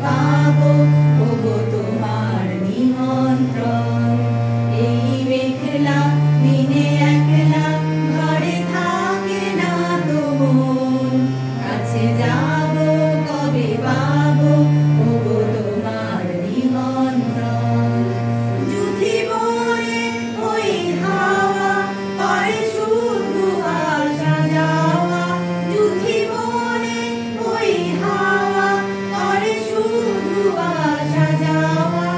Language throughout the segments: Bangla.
পাবো ওগো তোমার নিমন্ত্রণ। এই মেঘলা দিনে একলা ঘরে থাকে না তো মন, কাছে যাবো কবে পাবো ওগো তোমার নিমন্ত্রণ। যুথি ভরে ওই হাওয়া করে শুধু আসা যাওয়া, যুথি ভরে ওই হাওয়া করে শুধু আসা যাওয়া।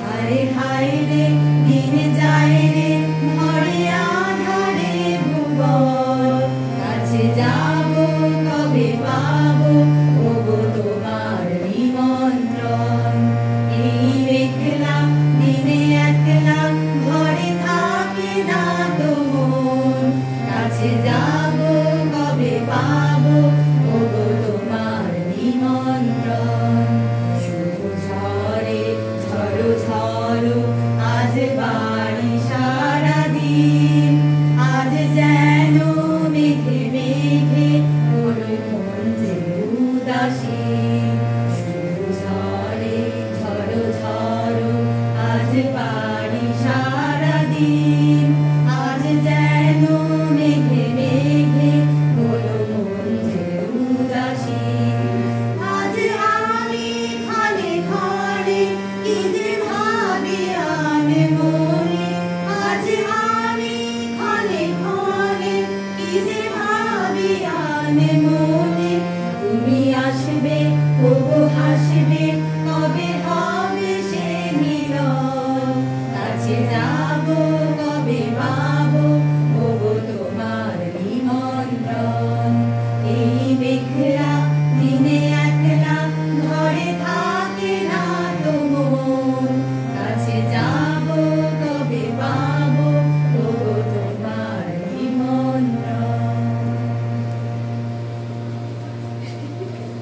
হায় হায় রে দিন যায় রে ভরে আধারে ভুবন, কাছে যাবো কবে পাবো ওগো তোমার নিমন্ত্রণ। এই মেঘলা দিনে একলা ঘরে থাকে না তো মন, কাছে যাবো কবে পাবো ওগো তোমার নিমন্ত্রণ। শুভ ঝড়ে ঝড়ো ঝড়ো আজ বাড়ি সারাদিন, আজ যেন মেঘে মেঘে হলো মন যে উদাসীন। শুভ ঝড়ে ঝড়ো ঝড়ো আজ বাড়ি সারাদিন, আজ যেন মেঘে মেঘে হলো মন যে উদাসীন। আজ আমি ক্ষণে ক্ষণে কি যে ভাবি আনে মনে, আজ আমি ক্ষণে ক্ষণে কি যে ভাবি আনে মনে। তুমি আসবে ওগো হাসবে